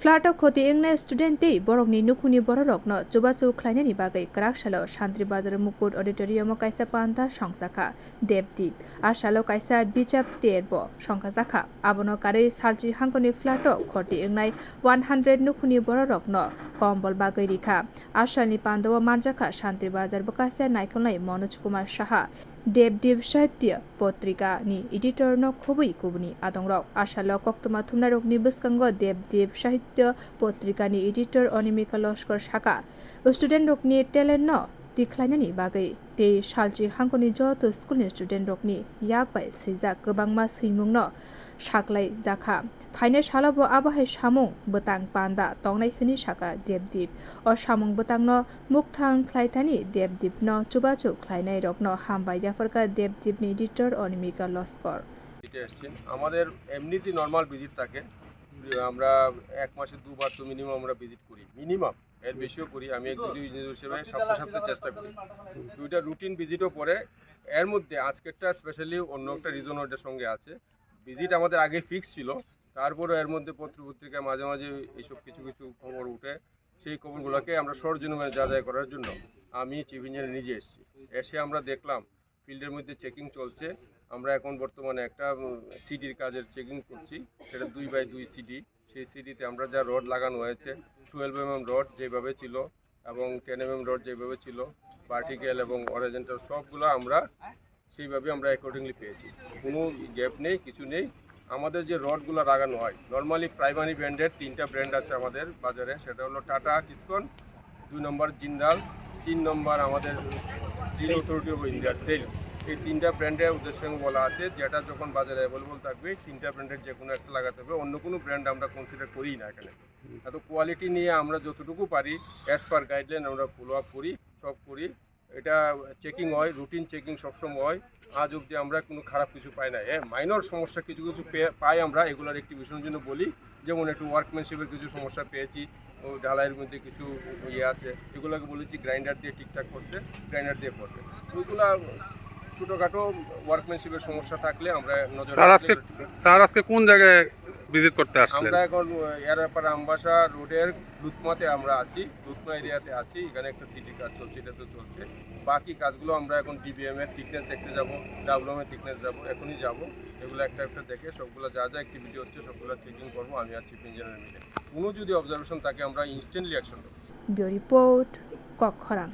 फ्लाटो खोती इंगने student बरकनी नुखुनी बररकनो चुबाचु ख्लाइनायनि बागै क्राकशालो शान्ति बाजार मुकुट ऑडिटोरियम कायसा पान्ता संसाखा देबदीप आशालो कायसा बिचाप तेरबो संखाजाखा आबनो कारै सालची हांकनि फ्लाटो खोती इंगनाय 100 नुखुनी बररकनो कम्बल बागै रिखा आशालनि पान्दो मानजाखा शान्ति बाजार बकासे नाइkolnai मनोज कुमार साहा देबदीप साहित्य पत्रिका नि एडिटर न खुबै कुबनि आदंरक आशालो कोktwma थुमनारकनि बस्कांगो देबदीप साहित्य पत्रिका नि एडिटर अनिमिका लस्कर साका स्टूडेंट रकनि टेलेन्ट न दिख्लायनायनि बागै ते सालची हांकनि जत स्कुलनि स्टूडेंट रकनि याकबाय सैजाक गोबांमा सैमुं न साक्लाय जाखा फाइने सालाबो आबाहाय सामुं बोतां पान्दा तंनाय हनि साका देबदीप अ सामुं बोतां न मुक्थां ख्लायथानि देबदीप न चुबाचु ख्लायनाय रकन हामबाय जाफरका देबदीप नि एडिटर अनिमिका लस्कर আমাদের এমনিতে নরমাল ভিজিট থাকে আমরা এক মাসে দুবার তো মিনিমাম আমরা ভিজিট করি মিনিমাম এর বেশিও করি আমি এক্সিকিউটিভ ইঞ্জিনিয়ার হিসেবে সপ্তাহে চেষ্টা করি দুইটা রুটিন ভিজিটও পরে এর মধ্যে আজকেরটা স্পেশালি অন্য একটা রিজন ওটার সঙ্গে আছে ভিজিট আমাদের আগে ফিক্স ছিল তারপরে এর মধ্যে পত্রপত্রিকায় মাঝে মাঝে এইসব কিছু কিছু খবর উঠে সেই খবরগুলোকে আমরা সরজনীনে যাচাই করার জন্য আমি চিফ ইঞ্জিনিয়ার নিজে এসে আমরা দেখলাম ফিল্ডের মধ্যে চেকিং চলছে আমরা এখন বর্তমানে একটা সিডির কাজের চেকিং করছি সেটা 2x2 সিডি সেই সিডিতে আমরা যা রড লাগানো হয়েছে 12 রড যেভাবে ছিল এবং 10 রড যেভাবে ছিল পার্টিকেল এবং অরিজেন্টাল সবগুলো আমরা সেইভাবে আমরা অ্যাকর্ডিংলি পেয়েছি কোনো গ্যাপ নেই কিছু নেই আমাদের যে রডগুলো লাগানো হয় নর্মালি প্রাইমারি ব্র্যান্ডের 3টা ব্র্যান্ড আছে আমাদের বাজারে সেটা হলো টাটা কিসকন 2 নম্বর জিন্দাল 3 নম্বর আমাদের জিরো অথরিটি অফ ইন্ডিয়ার সেল এই 3টা ব্র্যান্ডের উদ্দেশ্যে বলা আছে যেটা যখন বাজারে অ্যাভেলেবল থাকবে 3টা ব্র্যান্ডের যে কোনো একটা লাগাতে হবে অন্য কোনো ব্র্যান্ড আমরা কনসিডার করি না এখানে এত কোয়ালিটি নিয়ে আমরা যতটুকু পারি অ্যাজ পার গাইডলাইন আমরা ফলো আপ করি সব করি এটা চেকিং হয় রুটিন চেকিং সবসময় হয় আজ অবধি আমরা কোনো খারাপ কিছু পাই না মাইনর সমস্যা কিছু কিছু পাই আমরা এগুলোর অ্যাক্টিভিশনের জন্য বলি যেমন একটু ওয়ার্কম্যানশিপের কিছু সমস্যা পেয়েছি ও ঢালাইয়ের মধ্যে কিছু ইয়ে আছে এগুলোকে বলেছি গ্রাইন্ডার দিয়ে ঠিকঠাক করতে গ্রাইন্ডার দিয়ে করতে ওইগুলো ছোটোখাটো ওয়ার্কম্যানশিপের সমস্যা থাকলে আমরা নজর স্যার আজকে কোন জায়গায় ভিজিট করতে আসলেন আমরা এখন airpar-ambasha রোডের রুতমাতে আমরা আছি রুতমা এরিয়াতে আছি এখানে একটা সিটি কাজ চলছে এটা তো চলছে বাকি কাজগুলো আমরা এখন ডিবিএম এর থিকনেস দেখতে যাব ডাবলুএম এর থিকনেস যাব এখনই যাব এগুলো একটা একটা দেখে সবগুলো যা যা অ্যাক্টিভিটি হচ্ছে সবগুলো চেকিং করবো আমি আর চিফ ইঞ্জিনিয়ার মিলে কোনো যদি অবজারভেশন থাকে আমরা ইনস্ট্যান্টলি অ্যাকশন নেব রিপোর্ট কক্ষরাং।